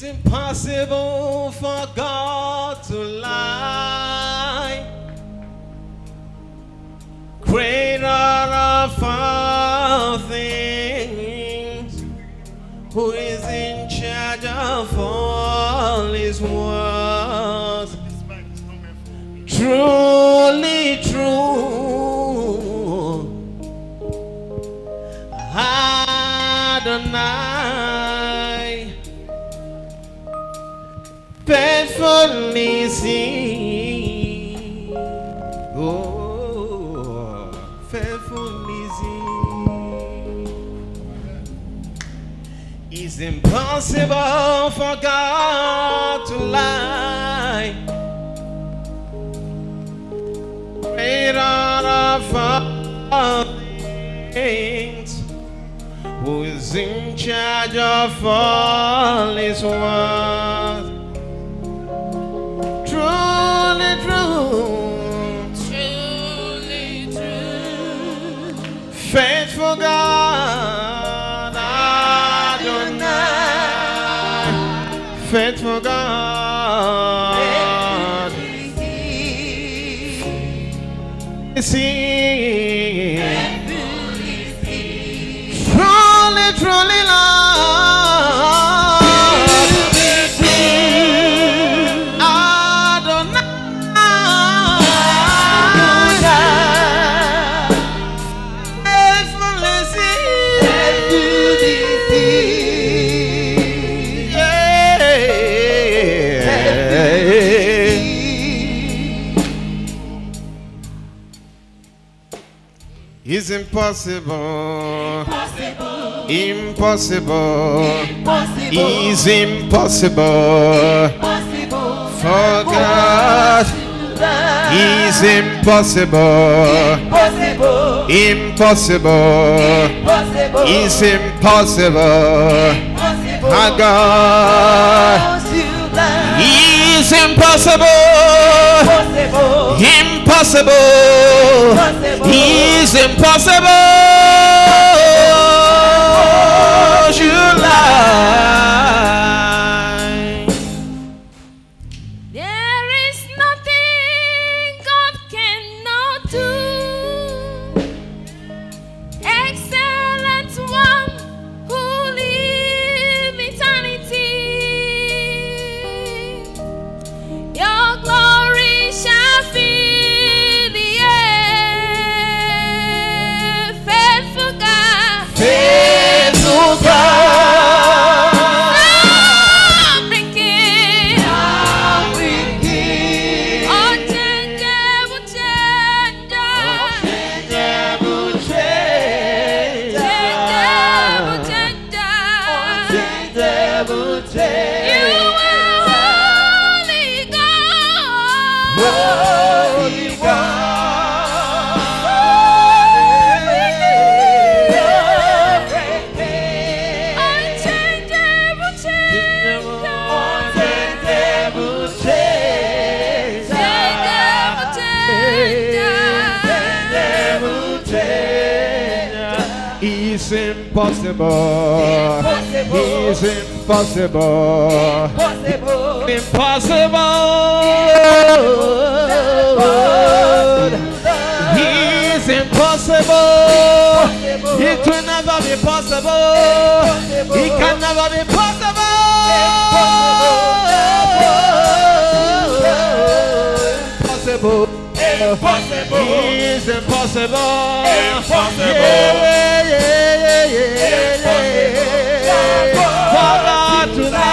impossible for God to lie. Creator of all things, who is in charge of all his words. Truly true, Adonai, faithfully see, oh, faithfully see. It's impossible for God to lie. Creator of all things, who is in charge of all his words. Truly true, Truly true. faithful God, Adonai, faithful God. See, truly, truly, Lord, Adonai, faithfully see, It's impossible. Impossible. It's impossible. For God. It's impossible. Impossible. It's impossible. For God. It's impossible. Impossible. It's impossible. You lie. There is nothing God cannot do. Excellent one who live eternity. Your glory shall fill the air. Faithful God. Faithful God. It's impossible. It's impossible. Impossible. It's impossible. It will never be possible. It can never be possible. Impossible. Impossible. It's impossible. Impossible. For God tonight.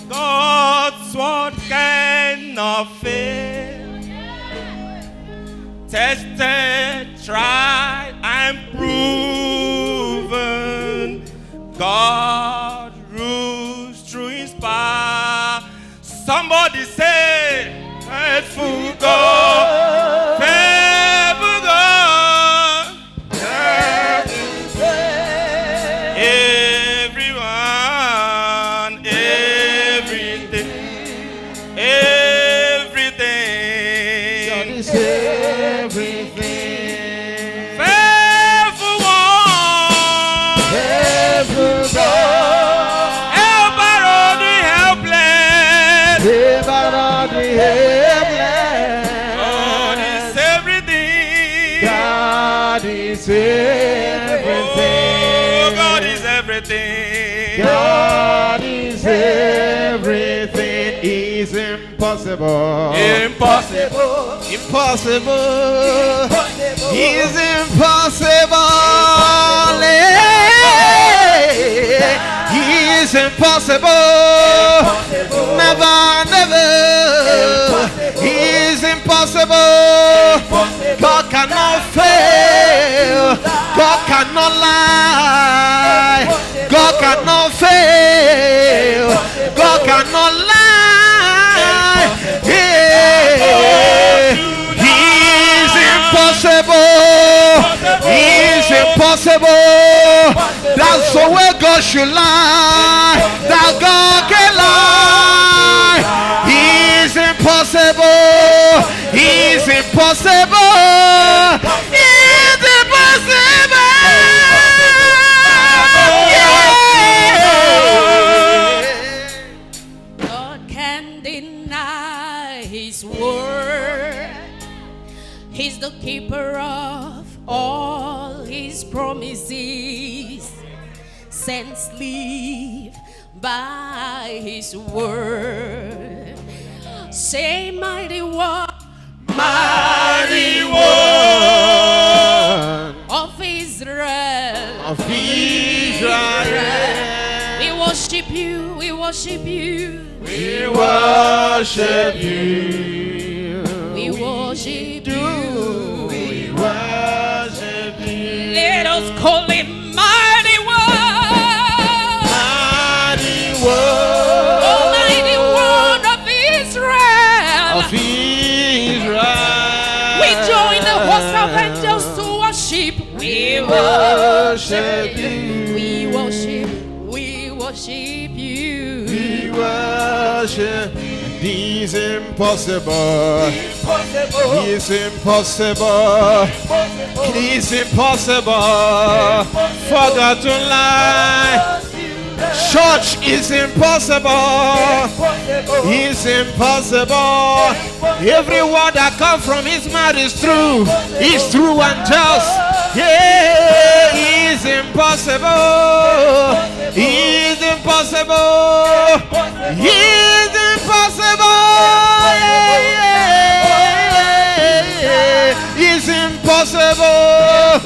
God's word cannot fail. Tested, tried, and proven. God rules through his power. Somebody say, faithful God, faithful God. Everyone, everything, everything. God is everything. God is everything. God is everything. Oh, God is everything. God is everything. Is impossible. Impossible. Impossible. Is impossible. Is impossible. Never, never. Is impossible. God cannot fail. God cannot lie. God cannot fail. God cannot lie. Yeah. He is impossible. He is impossible. That's the way God should lie. That God can lie. He is impossible. He is impossible. He is impossible. Yeah. God can deny his word. He's the keeper of all his promises. Saints live by his word. Say, mighty one, Mighty one of Israel. of Israel. We worship you, we worship you. We worship you. We worship you. We worship you. Let us call him mighty one. Mighty one Almighty one of Israel. of Israel. We join the host of angels to worship. We worship you. We worship. We worship you. We worship. He's impossible. He's impossible. He's impossible for God to lie. Church is impossible. It's impossible. Every word that comes from his mouth is true. It's true and just. Yeah, it's impossible. It's impossible. It's impossible. Yeah. It's impossible.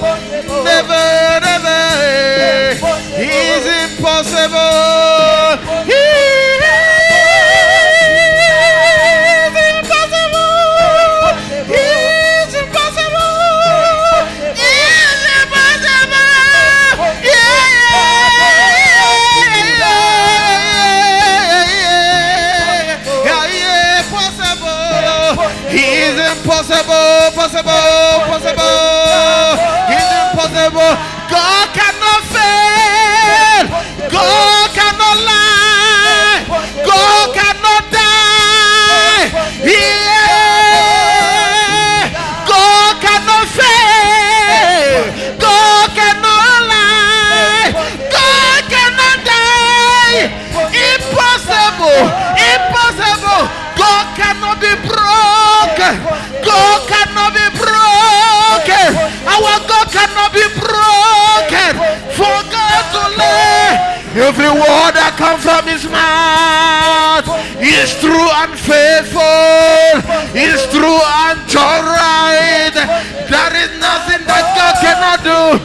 Never, never. It's impossible. It's impossible. It's impossible. It's impossible. Yeah, possible. He's impossible, possible. He's impossible. God cannot fail. God cannot lie. God cannot die. Yeah. God cannot fail. God cannot lie. God cannot die. Impossible. Impossible. God cannot be broken. God cannot be broken. Our God cannot be broken. For God to lie. Every word that comes from his mouth is true and faithful. Is true and right. There is nothing that God cannot do.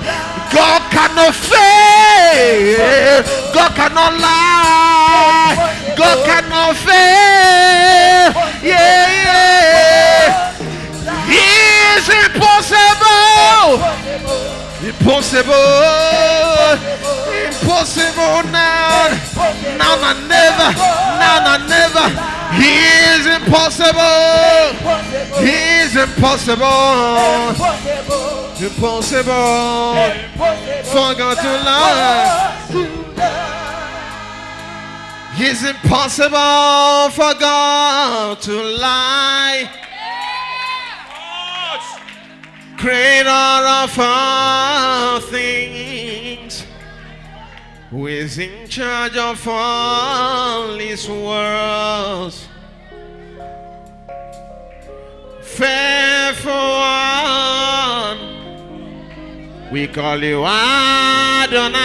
God cannot fail. God cannot lie. God cannot fail. Yeah. It's impossible. Impossible. Impossible now. Now and never. Now and never. He is impossible. He is impossible. Impossible for God to lie. It's impossible for God to lie. Creator of all things, who is in charge of all these worlds. faithful one. We call you Adonai.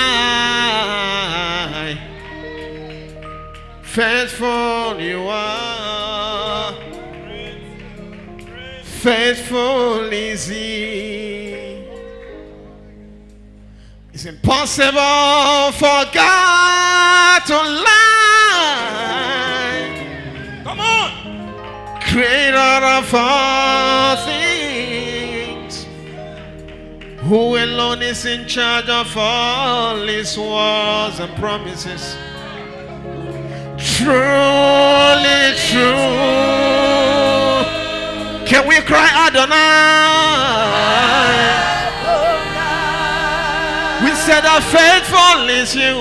Faithful you are. Faithful is He. It's impossible for God to lie. Come on. Creator of all things, who alone is in charge of all His words and promises. Truly true. Can we cry Adonai? We said how faithful is You.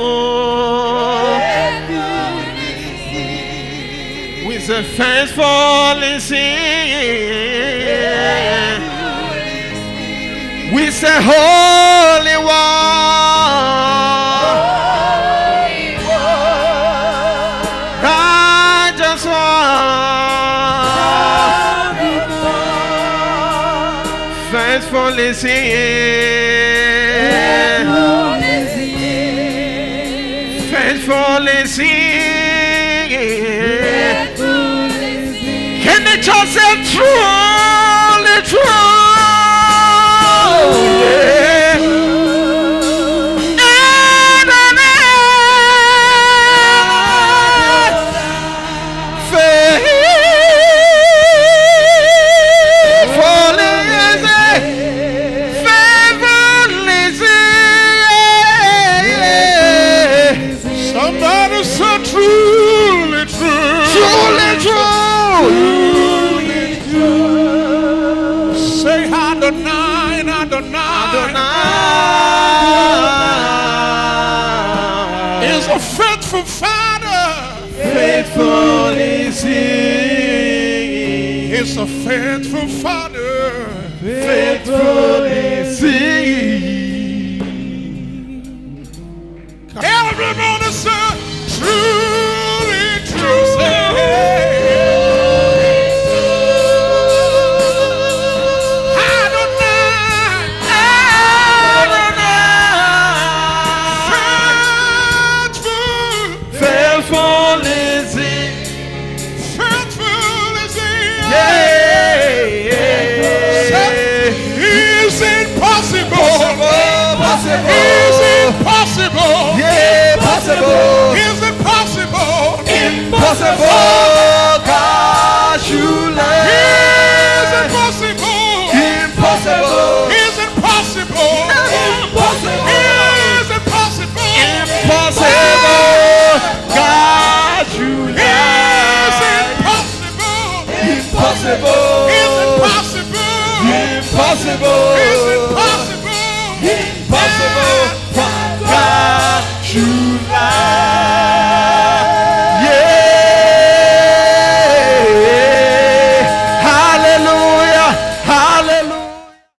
We said faithful is He. We say Holy One, righteous One, faithful is He. Faithful is He. Can the church say truly true? Is a faithful Father. Faithful is He. Is a faithful Father. Faithful is He. Everyone say truly true. Impossible, God, You love. Is impossible. Impossible. Is impossible. Impossible. Is impossible. Impossible, God, You love. Is impossible. Impossible. Is impossible. Impossible. Is impossible. Impossible.